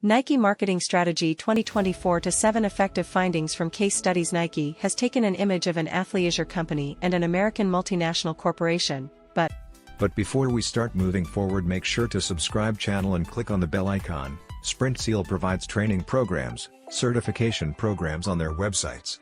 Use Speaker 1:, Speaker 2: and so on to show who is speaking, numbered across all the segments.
Speaker 1: Nike Marketing Strategy 2024 to 7 Effective Findings from Case Studies. Nike has taken an image of an athleisure company and an American multinational corporation,
Speaker 2: But before we start moving forward, make sure to subscribe channel and click on the bell icon. Sprintzeal provides training programs, certification programs on their websites.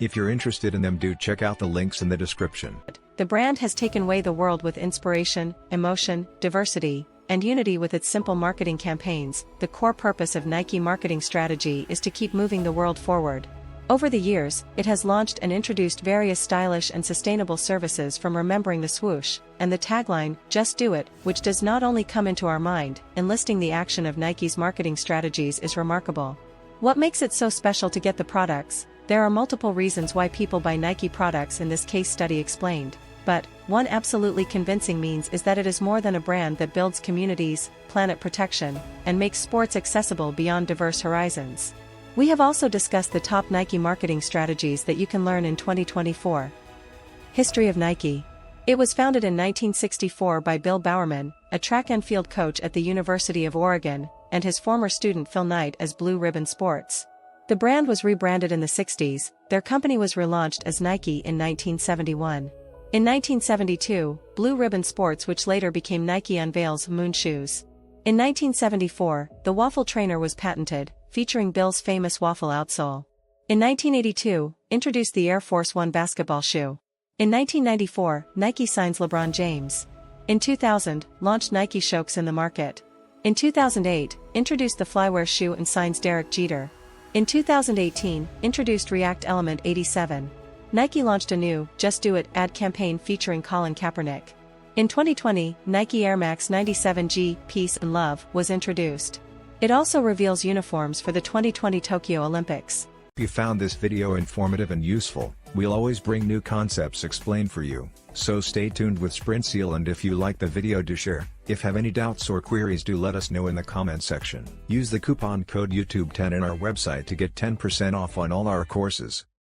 Speaker 2: If you're interested in them, do check out the links in the description.
Speaker 1: The brand has taken away the world with inspiration, emotion, diversity, and unity with its simple marketing campaigns. The core purpose of Nike Marketing Strategy is to keep moving the world forward. Over the years, it has launched and introduced various stylish and sustainable services, from remembering the swoosh and the tagline, "Just Do It," which does not only come into our mind. Enlisting the action of Nike's marketing strategies is remarkable. What makes it so special to get the products? There are multiple reasons why people buy Nike products in this case study explained. But one absolutely convincing means is that it is more than a brand that builds communities, planet protection, and makes sports accessible beyond diverse horizons. We have also discussed the top Nike marketing strategies that you can learn in 2024. History of Nike. It was founded in 1964 by Bill Bowerman, a track and field coach at the University of Oregon, and his former student Phil Knight as Blue Ribbon Sports. The brand was rebranded in the 60s. Their company was relaunched as Nike in 1971. In 1972, Blue Ribbon Sports, which later became Nike, unveils Moon shoes. In 1974, the waffle trainer was patented, featuring Bill's famous waffle outsole. In 1982, introduced the Air Force One basketball shoe. In 1994, Nike signs LeBron James. In 2000, launched Nike Shokes in the market. In 2008, introduced the Flywear shoe and signs Derek Jeter. In 2018, introduced React Element 87. Nike launched a new "Just Do It" ad campaign featuring Colin Kaepernick. In 2020, Nike Air Max 97G Peace and Love was introduced. It also reveals uniforms for the 2020 Tokyo Olympics.
Speaker 2: If you found this video informative and useful, we'll always bring new concepts explained for you, so stay tuned with Sprintzeal. And if you like the video, do share. If have any doubts or queries, do let us know in the comment section. Use the coupon code YouTube10 in our website to get 10% off on all our courses.